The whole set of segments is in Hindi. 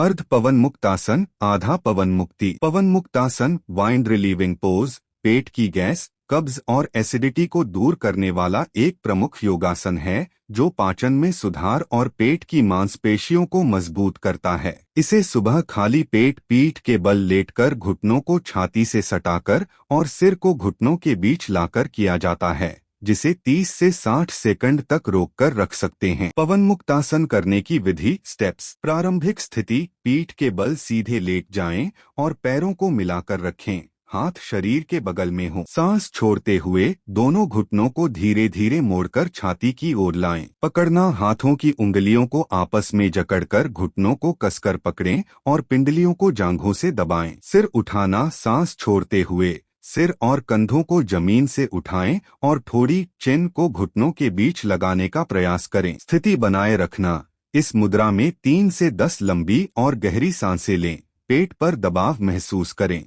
अर्ध पवन मुक्तासन, आधा पवन मुक्ति। पवन मुक्तासन वाइंड रिलीविंग पोज पेट की गैस, कब्ज और एसिडिटी को दूर करने वाला एक प्रमुख योगासन है जो पाचन में सुधार और पेट की मांसपेशियों को मजबूत करता है। इसे सुबह खाली पेट पीठ के बल लेटकर घुटनों को छाती से सटाकर और सिर को घुटनों के बीच लाकर किया जाता है, जिसे 30 से 60 सेकंड तक रोककर रख सकते हैं। पवन मुक्तासन करने की विधि स्टेप्स। प्रारंभिक स्थिति, पीठ के बल सीधे लेट जाएं और पैरों को मिलाकर रखें, हाथ शरीर के बगल में हो। सांस छोड़ते हुए दोनों घुटनों को धीरे धीरे मोड़कर छाती की ओर लाएं। पकड़ना, हाथों की उंगलियों को आपस में जकड़कर घुटनों को कसकर पकड़ें और पिंडलियों को जांघों से दबाएं। सिर उठाना, सांस छोड़ते हुए सिर और कंधों को जमीन से उठाएं और थोड़ी चिन को घुटनों के बीच लगाने का प्रयास करें। स्थिति बनाए रखना, इस मुद्रा में 3 से 10 लंबी और गहरी सांसें लें। पेट पर दबाव महसूस करें।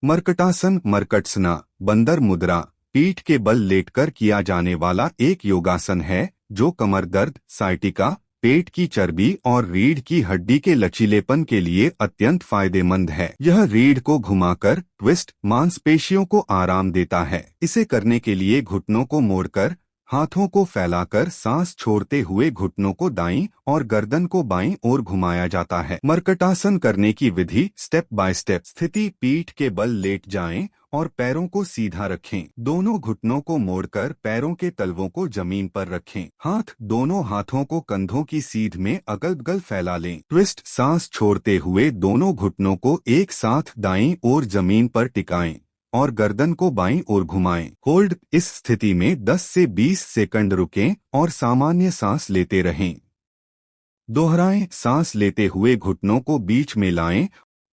मर्कटासन, मर्कटसना बंदर मुद्रा पीठ के बल लेटकर किया जाने वाला एक योगासन है जो कमर दर्द, साइटिका, पेट की चर्बी और रीढ़ की हड्डी के लचीलेपन के लिए अत्यंत फायदेमंद है। यह रीढ़ को घुमाकर ट्विस्ट मांसपेशियों को आराम देता है। इसे करने के लिए घुटनों को मोड़कर हाथों को फैलाकर सांस छोड़ते हुए घुटनों को दाईं और गर्दन को बाईं ओर घुमाया जाता है। मर्कटासन करने की विधि स्टेप बाय स्टेप। स्थिति, पीठ के बल लेट जाएं और पैरों को सीधा रखें। दोनों घुटनों को मोड़कर पैरों के तलवों को जमीन पर रखें। दोनों हाथों को कंधों की सीध में अगल बगल फैला लें। ट्विस्ट, सांस छोड़ते हुए दोनों घुटनों को एक साथ दाईं ओर जमीन पर टिकाएं और गर्दन को बाईं ओर घुमाएं। होल्ड, इस स्थिति में 10 से 20 सेकंड रुकें और सामान्य सांस लेते रहें। दोहराएं, सांस लेते हुए घुटनों को बीच में लाएं।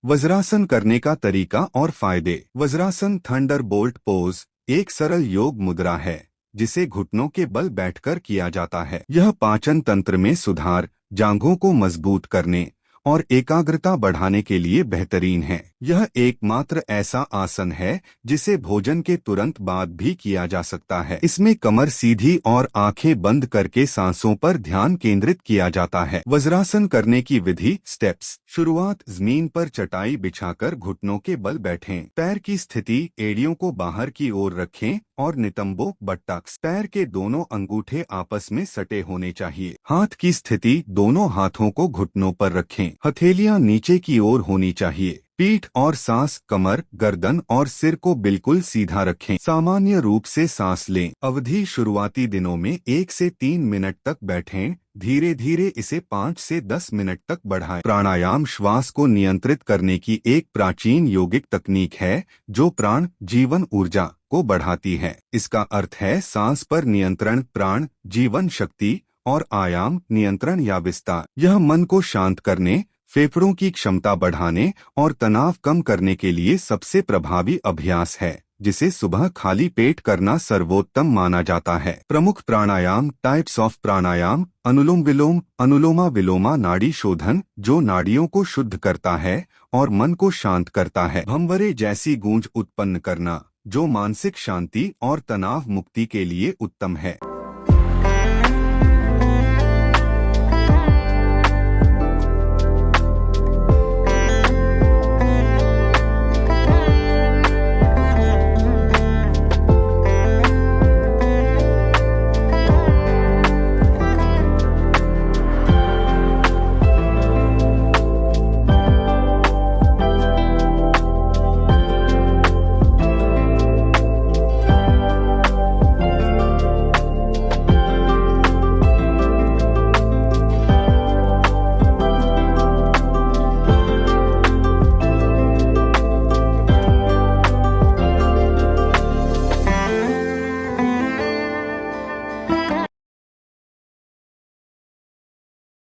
वज्रासन करने का तरीका और फायदे। वज्रासन थंडरबोल्ट पोज एक सरल योग मुद्रा है जिसे घुटनों के बल बैठकर किया जाता है। यह पाचन तंत्र में सुधार, जांघों को मजबूत करने और एकाग्रता बढ़ाने के लिए बेहतरीन है। यह एकमात्र ऐसा आसन है जिसे भोजन के तुरंत बाद भी किया जा सकता है। इसमें कमर सीधी और आंखें बंद करके सांसों पर ध्यान केंद्रित किया जाता है। वज्रासन करने की विधि स्टेप्स। शुरुआत, जमीन पर चटाई बिछाकर घुटनों के बल बैठें। पैर की स्थिति, एड़ियों को बाहर की ओर रखें और नितंबों बट्टक्स पैर के दोनों अंगूठे आपस में सटे होने चाहिए। हाथ की स्थिति, दोनों हाथों को घुटनों पर रखें। हथेलियां नीचे की ओर होनी चाहिए। पीठ और सांस, कमर, गर्दन और सिर को बिल्कुल सीधा रखें। सामान्य रूप से सांस लें। अवधि, शुरुआती दिनों में 1 से 3 मिनट तक बैठें। धीरे धीरे इसे 5 से 10 मिनट तक बढ़ाएं। प्राणायाम श्वास को नियंत्रित करने की एक प्राचीन योगिक तकनीक है जो प्राण, जीवन ऊर्जा को बढ़ाती है। इसका अर्थ है सांस पर नियंत्रण, प्राण, जीवन शक्ति और आयाम नियंत्रण या विस्तार। यह मन को शांत करने, फेफड़ों की क्षमता बढ़ाने और तनाव कम करने के लिए सबसे प्रभावी अभ्यास है, जिसे सुबह खाली पेट करना सर्वोत्तम माना जाता है। प्रमुख प्राणायाम टाइप्स ऑफ प्राणायाम। अनुलोम विलोम, अनुलोमा विलोमा नाड़ी शोधन जो नाड़ियों को शुद्ध करता है और मन को शांत करता है। भंवरे जैसी गूंज उत्पन्न करना जो मानसिक शांति और तनाव मुक्ति के लिए उत्तम है।